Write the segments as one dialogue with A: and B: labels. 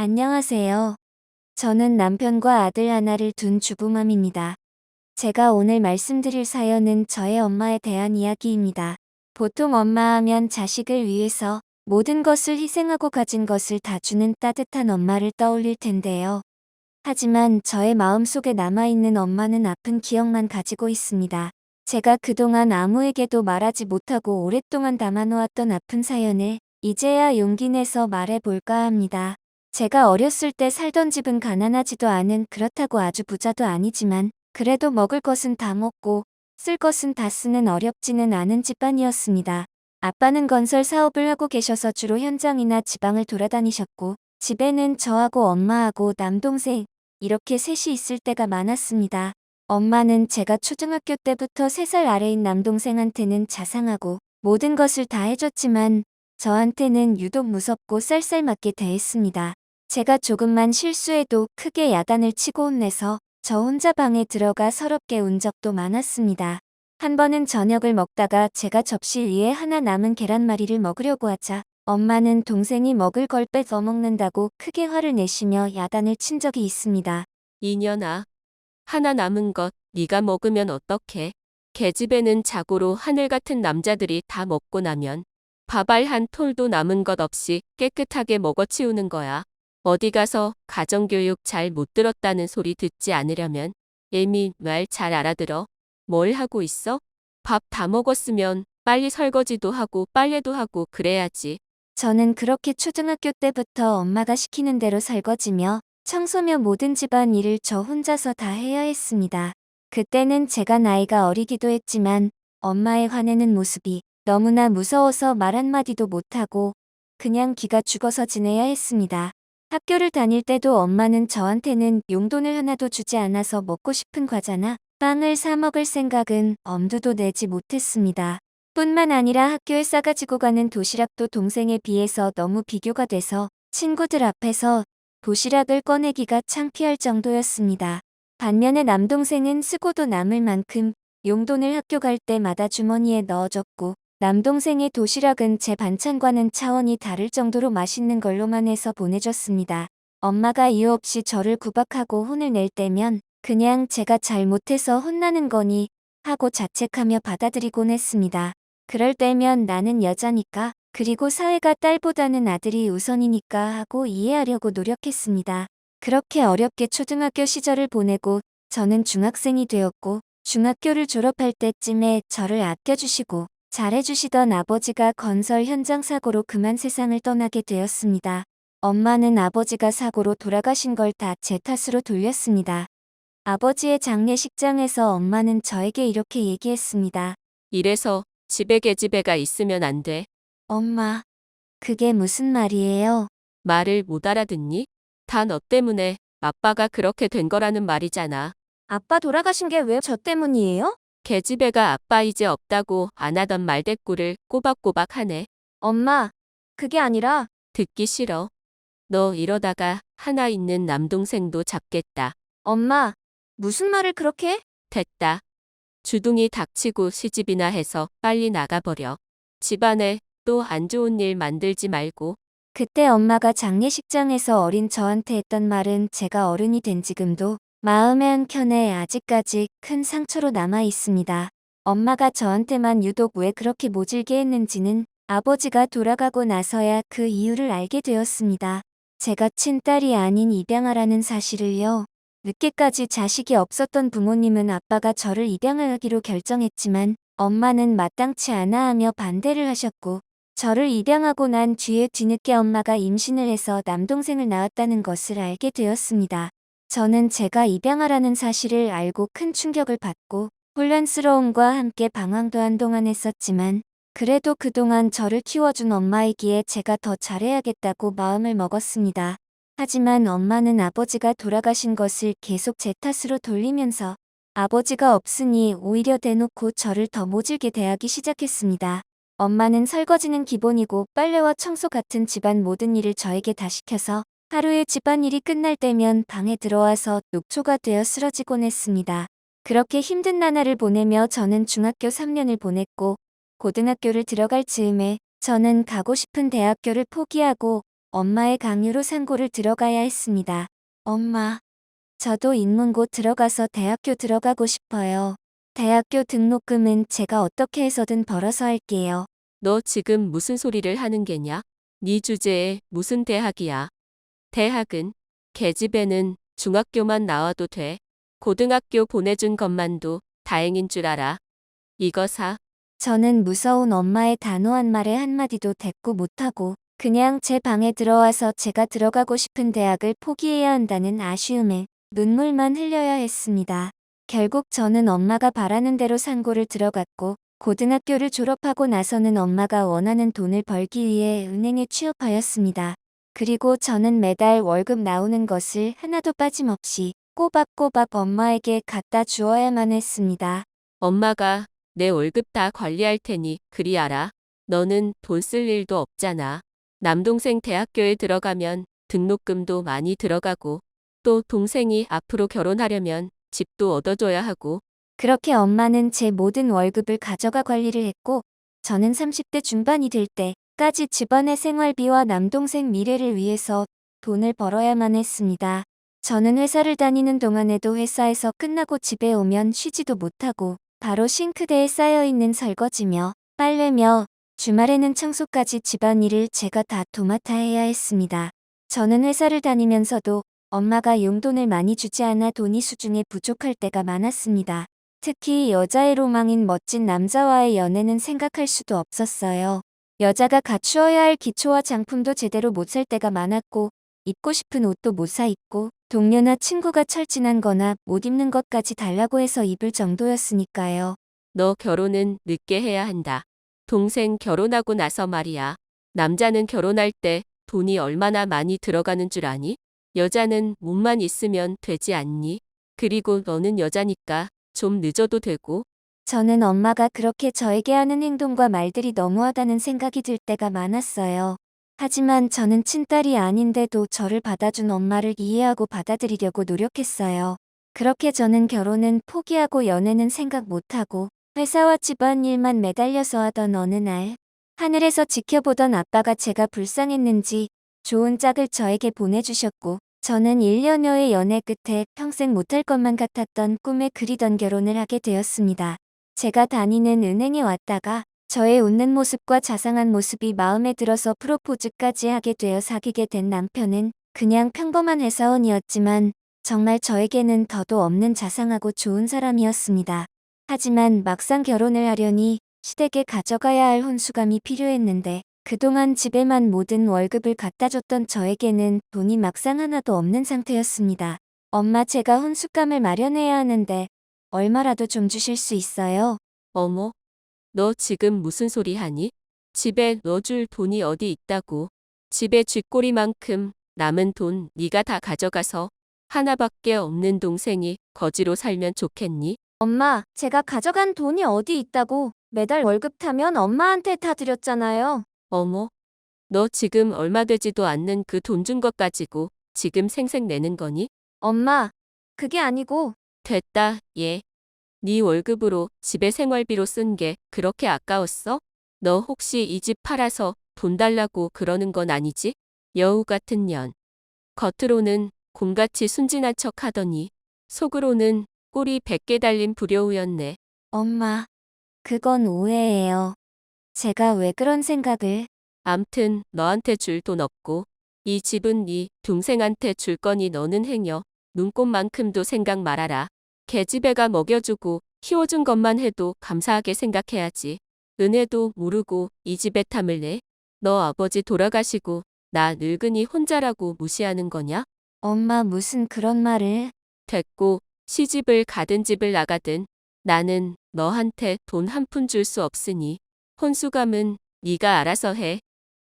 A: 안녕하세요. 저는 남편과 아들 하나를 둔 주부맘입니다. 제가 오늘 말씀드릴 사연은 저의 엄마에 대한 이야기입니다. 보통 엄마 하면 자식을 위해서 모든 것을 희생하고 가진 것을 다 주는 따뜻한 엄마를 떠올릴 텐데요. 하지만 저의 마음속에 남아있는 엄마는 아픈 기억만 가지고 있습니다. 제가 그동안 아무에게도 말하지 못하고 오랫동안 담아놓았던 아픈 사연을 이제야 용기 내서 말해볼까 합니다. 제가 어렸을 때 살던 집은 가난하지도 않은, 그렇다고 아주 부자도 아니지만 그래도 먹을 것은 다 먹고 쓸 것은 다 쓰는 어렵지는 않은 집안이었습니다. 아빠는 건설 사업을 하고 계셔서 주로 현장이나 지방을 돌아다니셨고, 집에는 저하고 엄마하고 남동생 이렇게 셋이 있을 때가 많았습니다. 엄마는 제가 초등학교 때부터 3살 아래인 남동생한테는 자상하고 모든 것을 다 해줬지만 저한테는 유독 무섭고 쌀쌀맞게 대했습니다. 제가 조금만 실수해도 크게 야단을 치고 혼내서 저 혼자 방에 들어가 서럽게 운 적도 많았습니다. 한 번은 저녁을 먹다가 제가 접시 위에 하나 남은 계란말이를 먹으려고 하자 엄마는 동생이 먹을 걸 뺏어 먹는다고 크게 화를 내시며 야단을 친 적이 있습니다.
B: 이년아, 하나 남은 것 네가 먹으면 어떡해? 계집애는 자고로 하늘 같은 남자들이 다 먹고 나면 밥알 한 톨도 남은 것 없이 깨끗하게 먹어치우는 거야. 어디 가서 가정교육 잘 못 들었다는 소리 듣지 않으려면 애미 말 잘 알아들어. 뭘 하고 있어? 밥 다 먹었으면 빨리 설거지도 하고 빨래도 하고 그래야지.
A: 저는 그렇게 초등학교 때부터 엄마가 시키는 대로 설거지며 청소며 모든 집안 일을 저 혼자서 다 해야 했습니다. 그때는 제가 나이가 어리기도 했지만 엄마의 화내는 모습이 너무나 무서워서 말 한마디도 못하고 그냥 기가 죽어서 지내야 했습니다. 학교를 다닐 때도 엄마는 저한테는 용돈을 하나도 주지 않아서 먹고 싶은 과자나 빵을 사 먹을 생각은 엄두도 내지 못했습니다. 뿐만 아니라 학교에 싸가지고 가는 도시락도 동생에 비해서 너무 비교가 돼서 친구들 앞에서 도시락을 꺼내기가 창피할 정도였습니다. 반면에 남동생은 쓰고도 남을 만큼 용돈을 학교 갈 때마다 주머니에 넣어줬고, 남동생의 도시락은 제 반찬과는 차원이 다를 정도로 맛있는 걸로만 해서 보내줬습니다. 엄마가 이유 없이 저를 구박하고 혼을 낼 때면 그냥 제가 잘못해서 혼나는 거니 하고 자책하며 받아들이곤 했습니다. 그럴 때면 나는 여자니까, 그리고 사회가 딸보다는 아들이 우선이니까 하고 이해하려고 노력했습니다. 그렇게 어렵게 초등학교 시절을 보내고 저는 중학생이 되었고, 중학교를 졸업할 때쯤에 저를 아껴주시고 잘해주시던 아버지가 건설 현장 사고로 그만 세상을 떠나게 되었습니다. 엄마는 아버지가 사고로 돌아가신 걸 다 제 탓으로 돌렸습니다. 아버지의 장례식장에서 엄마는 저에게 이렇게 얘기했습니다.
B: 이래서 집에 계집애가 있으면 안 돼.
A: 엄마, 그게 무슨 말이에요?
B: 말을 못 알아듣니? 다 너 때문에 아빠가 그렇게 된 거라는 말이잖아.
A: 아빠 돌아가신 게 왜 저 때문이에요?
B: 계집애가 아빠 이제 없다고 안 하던 말대꾸를 꼬박꼬박 하네.
A: 엄마, 그게 아니라,
B: 듣기 싫어. 너 이러다가 하나 있는 남동생도 잡겠다.
A: 엄마, 무슨 말을 그렇게 해?
B: 됐다. 주둥이 닥치고 시집이나 해서 빨리 나가버려. 집안에 또 안 좋은 일 만들지 말고.
A: 그때 엄마가 장례식장에서 어린 저한테 했던 말은 제가 어른이 된 지금도 마음의 한켠에 아직까지 큰 상처로 남아 있습니다. 엄마가 저한테만 유독 왜 그렇게 모질게 했는지는 아버지가 돌아가고 나서야 그 이유를 알게 되었습니다. 제가 친딸이 아닌 입양아라는 사실을요. 늦게까지 자식이 없었던 부모님은 아빠가 저를 입양하기로 결정했지만 엄마는 마땅치 않아 하며 반대를 하셨고, 저를 입양하고 난 뒤에 뒤늦게 엄마가 임신을 해서 남동생을 낳았다는 것을 알게 되었습니다. 저는 제가 입양아라는 사실을 알고 큰 충격을 받고 혼란스러움과 함께 방황도 한동안 했었지만, 그래도 그동안 저를 키워준 엄마이기에 제가 더 잘해야겠다고 마음을 먹었습니다. 하지만 엄마는 아버지가 돌아가신 것을 계속 제 탓으로 돌리면서 아버지가 없으니 오히려 대놓고 저를 더 모질게 대하기 시작했습니다. 엄마는 설거지는 기본이고 빨래와 청소 같은 집안 모든 일을 저에게 다 시켜서 하루의 집안일이 끝날 때면 방에 들어와서 녹초가 되어 쓰러지곤 했습니다. 그렇게 힘든 나날을 보내며 저는 중학교 3년을 보냈고, 고등학교를 들어갈 즈음에 저는 가고 싶은 대학교를 포기하고 엄마의 강요로 상고를 들어가야 했습니다. 엄마, 저도 인문고 들어가서 대학교 들어가고 싶어요. 대학교 등록금은 제가 어떻게 해서든 벌어서 할게요.
B: 너 지금 무슨 소리를 하는 게냐? 네 주제에 무슨 대학이야? 대학은 계집애는 중학교만 나와도 돼. 고등학교 보내준 것만도 다행인 줄 알아. 이거 사.
A: 저는 무서운 엄마의 단호한 말에 한마디도 대꾸 못하고 그냥 제 방에 들어와서 제가 들어가고 싶은 대학을 포기해야 한다는 아쉬움에 눈물만 흘려야 했습니다. 결국 저는 엄마가 바라는 대로 상고를 들어갔고 고등학교를 졸업하고 나서는 엄마가 원하는 돈을 벌기 위해 은행에 취업하였습니다. 그리고 저는 매달 월급 나오는 것을 하나도 빠짐없이 꼬박꼬박 엄마에게 갖다 주어야만 했습니다.
B: 엄마가 내 월급 다 관리할 테니 그리 알아. 너는 돈 쓸 일도 없잖아. 남동생 대학교에 들어가면 등록금도 많이 들어가고 또 동생이 앞으로 결혼하려면 집도 얻어줘야 하고
A: 그렇게 엄마는 제 모든 월급을 가져가 관리를 했고 저는 30대 중반이 될 때까지 집안의 생활비와 남동생 미래를 위해서 돈을 벌어야만 했습니다. 저는 회사를 다니는 동안에도 회사에서 끝나고 집에 오면 쉬지도 못하고 바로 싱크대에 쌓여있는 설거지며 빨래며 주말에는 청소까지 집안일을 제가 다 도맡아 해야 했습니다. 저는 회사를 다니면서도 엄마가 용돈을 많이 주지 않아 돈이 수중에 부족할 때가 많았습니다. 특히 여자의 로망인 멋진 남자와의 연애는 생각할 수도 없었어요. 여자가 갖추어야 할 기초와 장품도 제대로 못 살 때가 많았고 입고 싶은 옷도 못 사 입고 동료나 친구가 철진한 거나 못 입는 것까지 달라고 해서 입을 정도였으니까요.
B: 너 결혼은 늦게 해야 한다. 동생 결혼하고 나서 말이야. 남자는 결혼할 때 돈이 얼마나 많이 들어가는 줄 아니? 여자는 몸만 있으면 되지 않니? 그리고 너는 여자니까 좀 늦어도 되고.
A: 저는 엄마가 그렇게 저에게 하는 행동과 말들이 너무하다는 생각이 들 때가 많았어요. 하지만 저는 친딸이 아닌데도 저를 받아준 엄마를 이해하고 받아들이려고 노력했어요. 그렇게 저는 결혼은 포기하고 연애는 생각 못하고 회사와 집안일만 매달려서 하던 어느 날, 하늘에서 지켜보던 아빠가 제가 불쌍했는지 좋은 짝을 저에게 보내주셨고, 저는 1년여의 연애 끝에 평생 못할 것만 같았던 꿈에 그리던 결혼을 하게 되었습니다. 제가 다니는 은행에 왔다가 저의 웃는 모습과 자상한 모습이 마음에 들어서 프로포즈까지 하게 되어 사귀게 된 남편은 그냥 평범한 회사원이었지만 정말 저에게는 더도 없는 자상하고 좋은 사람이었습니다. 하지만 막상 결혼을 하려니 시댁에 가져가야 할 혼수감이 필요했는데 그동안 집에만 모든 월급을 갖다 줬던 저에게는 돈이 막상 하나도 없는 상태였습니다. 엄마, 제가 혼수감을 마련해야 하는데 얼마라도 좀 주실 수 있어요?
B: 어머, 너 지금 무슨 소리 하니? 집에 넣어줄 돈이 어디 있다고. 집에 쥐꼬리만큼 남은 돈 네가 다 가져가서 하나밖에 없는 동생이 거지로 살면 좋겠니?
A: 엄마, 제가 가져간 돈이 어디 있다고. 매달 월급 타면 엄마한테 다 드렸잖아요.
B: 어머, 너 지금 얼마 되지도 않는 그 돈 준 것 가지고 지금 생색 내는 거니?
A: 엄마, 그게 아니고.
B: 됐다, 얘. 네 월급으로 집에 생활비로 쓴 게 그렇게 아까웠어? 너 혹시 이 집 팔아서 돈 달라고 그러는 건 아니지? 여우 같은 년. 겉으로는 곰같이 순진한 척 하더니 속으로는 꼬리 100개 달린 불효우였네.
A: 엄마, 그건 오해예요. 제가 왜 그런 생각을.
B: 암튼 너한테 줄 돈 없고 이 집은 네 동생한테 줄 거니 너는 행여 눈꽃만큼도 생각 말아라. 계집애가 먹여주고 키워준 것만 해도 감사하게 생각해야지. 은혜도 모르고 이 집에 탐을 내? 너 아버지 돌아가시고 나 늙은이 혼자라고 무시하는 거냐?
A: 엄마, 무슨 그런 말을.
B: 됐고 시집을 가든 집을 나가든 나는 너한테 돈 한 푼 줄 수 없으니 혼수감은 네가 알아서 해.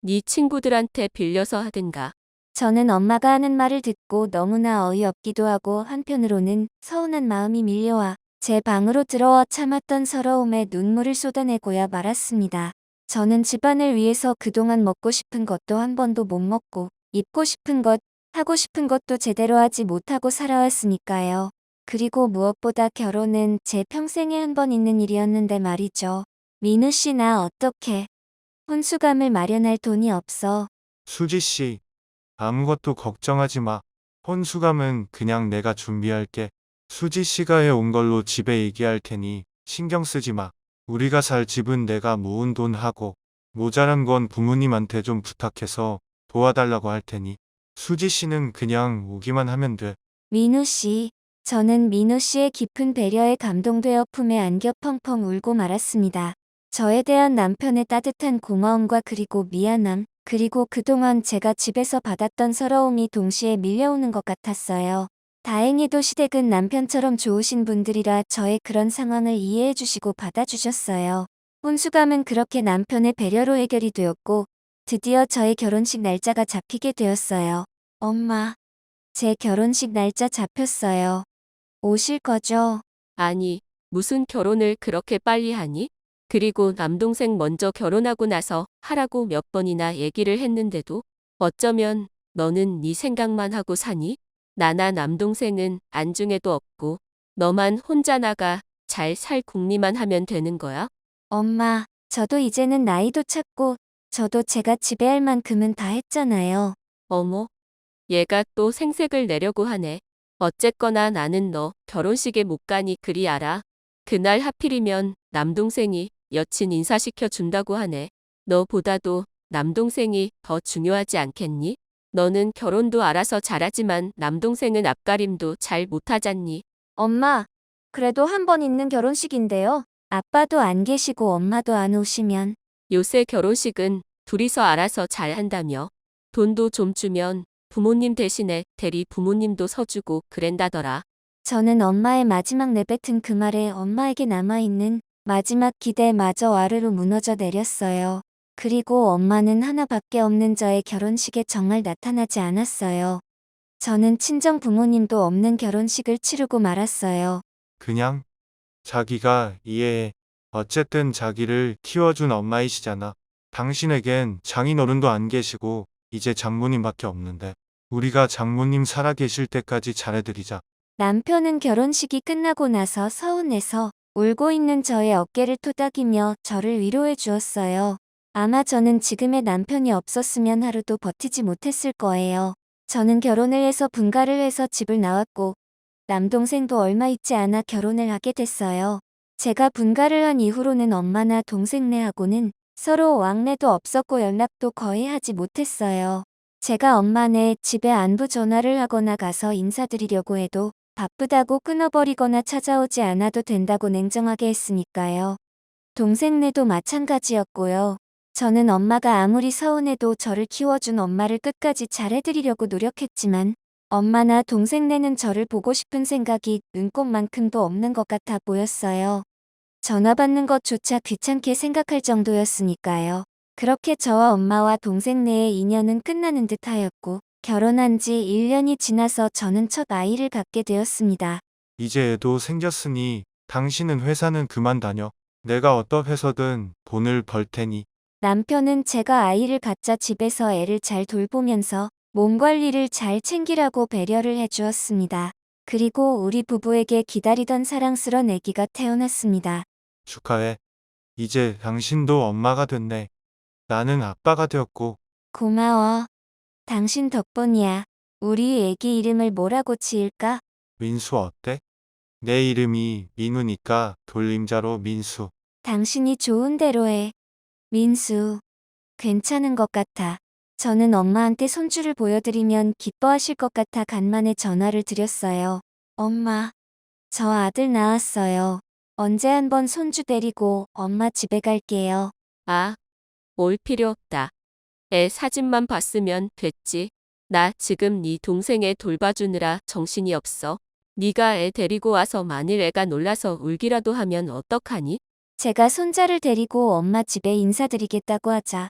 B: 네 친구들한테 빌려서 하든가.
A: 저는 엄마가 하는 말을 듣고 너무나 어이없기도 하고 한편으로는 서운한 마음이 밀려와 제 방으로 들어와 참았던 서러움에 눈물을 쏟아내고야 말았습니다. 저는 집안을 위해서 그동안 먹고 싶은 것도 한 번도 못 먹고 입고 싶은 것, 하고 싶은 것도 제대로 하지 못하고 살아왔으니까요. 그리고 무엇보다 결혼은 제 평생에 한 번 있는 일이었는데 말이죠. 민우 씨, 나 어떡해. 혼수감을 마련할 돈이 없어.
C: 수지 씨, 아무것도 걱정하지 마. 혼수감은 그냥 내가 준비할게. 수지 씨가 해온 걸로 집에 얘기할 테니 신경 쓰지 마. 우리가 살 집은 내가 모은 돈 하고 모자란 건 부모님한테 좀 부탁해서 도와달라고 할 테니 수지 씨는 그냥 오기만 하면 돼.
A: 민우 씨, 저는 민우 씨의 깊은 배려에 감동되어 품에 안겨 펑펑 울고 말았습니다. 저에 대한 남편의 따뜻한 고마움과 그리고 미안함, 그리고 그동안 제가 집에서 받았던 서러움이 동시에 밀려오는 것 같았어요. 다행히도 시댁은 남편처럼 좋으신 분들이라 저의 그런 상황을 이해해 주시고 받아주셨어요. 혼수감은 그렇게 남편의 배려로 해결이 되었고, 드디어 저의 결혼식 날짜가 잡히게 되었어요. 엄마, 제 결혼식 날짜 잡혔어요. 오실 거죠?
B: 아니, 무슨 결혼을 그렇게 빨리 하니? 그리고 남동생 먼저 결혼하고 나서 하라고 몇 번이나 얘기를 했는데도 어쩌면 너는 네 생각만 하고 사니? 나나 남동생은 안중에도 없고 너만 혼자 나가 잘 살 궁리만 하면 되는 거야?
A: 엄마, 저도 이제는 나이도 찼고, 저도 제가 지배할 만큼은 다 했잖아요.
B: 어머, 얘가 또 생색을 내려고 하네. 어쨌거나 나는 너 결혼식에 못 가니 그리 알아. 그날 하필이면 남동생이 여친 인사시켜 준다고 하네. 너보다도 남동생이 더 중요하지 않겠니? 너는 결혼도 알아서 잘하지만 남동생은 앞가림도 잘 못하잖니.
A: 엄마, 그래도 한 번 있는 결혼식인데요. 아빠도 안 계시고 엄마도 안 오시면.
B: 요새 결혼식은 둘이서 알아서 잘 한다며. 돈도 좀 주면 부모님 대신에 대리 부모님도 서주고 그랜다더라.
A: 저는 엄마의 마지막 내뱉은 그 말에 엄마에게 남아있는 마지막 기대마저 아래로 무너져 내렸어요. 그리고 엄마는 하나밖에 없는 저의 결혼식에 정말 나타나지 않았어요. 저는 친정 부모님도 없는 결혼식을 치르고 말았어요.
C: 그냥 자기가 이해해. 어쨌든 자기를 키워준 엄마이시잖아. 당신에겐 장인어른도 안 계시고 이제 장모님밖에 없는데 우리가 장모님 살아계실 때까지 잘해드리자.
A: 남편은 결혼식이 끝나고 나서 서운해서 울고 있는 저의 어깨를 토닥이며 저를 위로해 주었어요. 아마 저는 지금의 남편이 없었으면 하루도 버티지 못했을 거예요. 저는 결혼을 해서 분가를 해서 집을 나왔고 남동생도 얼마 있지 않아 결혼을 하게 됐어요. 제가 분가를 한 이후로는 엄마나 동생네하고는 서로 왕래도 없었고 연락도 거의 하지 못했어요. 제가 엄마네 집에 안부 전화를 하거나 가서 인사드리려고 해도 바쁘다고 끊어버리거나 찾아오지 않아도 된다고 냉정하게 했으니까요. 동생네도 마찬가지였고요. 저는 엄마가 아무리 서운해도 저를 키워준 엄마를 끝까지 잘해드리려고 노력했지만 엄마나 동생네는 저를 보고 싶은 생각이 눈꼽만큼도 없는 것 같아 보였어요. 전화 받는 것조차 귀찮게 생각할 정도였으니까요. 그렇게 저와 엄마와 동생네의 인연은 끝나는 듯 하였고 결혼한 지 1년이 지나서 저는 첫 아이를 갖게 되었습니다.
C: 이제 애도 생겼으니 당신은 회사는 그만 다녀. 내가 어떻게서든 돈을 벌 테니.
A: 남편은 제가 아이를 갖자 집에서 애를 잘 돌보면서 몸 관리를 잘 챙기라고 배려를 해주었습니다. 그리고 우리 부부에게 기다리던 사랑스런 아기가 태어났습니다.
C: 축하해. 이제 당신도 엄마가 됐네. 나는 아빠가 되었고.
A: 고마워. 당신 덕분이야. 우리 아기 이름을 뭐라고 지을까?
C: 민수 어때? 내 이름이 민우니까 돌림자로 민수.
A: 당신이 좋은 대로 해. 민수. 괜찮은 것 같아. 저는 엄마한테 손주를 보여드리면 기뻐하실 것 같아 간만에 전화를 드렸어요. 엄마, 저 아들 낳았어요. 언제 한번 손주 데리고 엄마 집에 갈게요.
B: 아, 올 필요 없다. 애 사진만 봤으면 됐지. 나 지금 네 동생애 돌봐주느라 정신이 없어. 네가 애 데리고 와서 만일 애가 놀라서 울기라도 하면 어떡하니?
A: 제가 손자를 데리고 엄마 집에 인사드리겠다고 하자.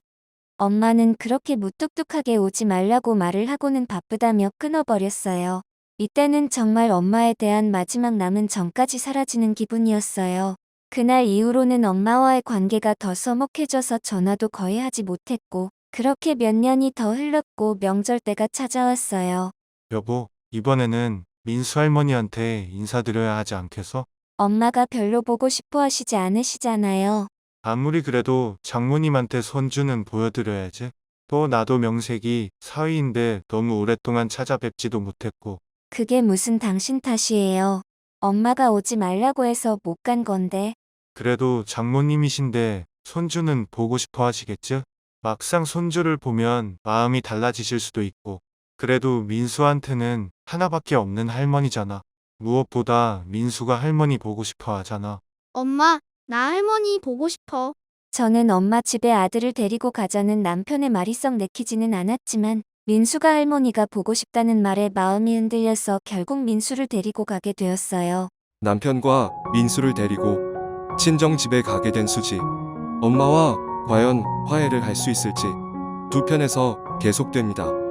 A: 엄마는 그렇게 무뚝뚝하게 오지 말라고 말을 하고는 바쁘다며 끊어버렸어요. 이때는 정말 엄마에 대한 마지막 남은 정까지 사라지는 기분이었어요. 그날 이후로는 엄마와의 관계가 더 서먹해져서 전화도 거의 하지 못했고 그렇게 몇 년이 더 흘렀고 명절 때가 찾아왔어요.
C: 여보, 이번에는 민수 할머니한테 인사드려야 하지 않겠어?
A: 엄마가 별로 보고 싶어 하시지 않으시잖아요.
C: 아무리 그래도 장모님한테 손주는 보여드려야지. 또 나도 명색이 사위인데 너무 오랫동안 찾아뵙지도 못했고.
A: 그게 무슨 당신 탓이에요. 엄마가 오지 말라고 해서 못 간 건데.
C: 그래도 장모님이신데 손주는 보고 싶어 하시겠죠? 막상 손주를 보면 마음이 달라지실 수도 있고. 그래도 민수한테는 하나밖에 없는 할머니잖아. 무엇보다 민수가 할머니 보고 싶어 하잖아.
D: 엄마, 나 할머니 보고 싶어.
A: 저는 엄마 집에 아들을 데리고 가자는 남편의 말이 썩 내키지는 않았지만 민수가 할머니가 보고 싶다는 말에 마음이 흔들려서 결국 민수를 데리고 가게 되었어요.
E: 남편과 민수를 데리고 친정집에 가게 된 수지. 엄마와 과연 화해를 할 수 있을지 두 편에서 계속됩니다.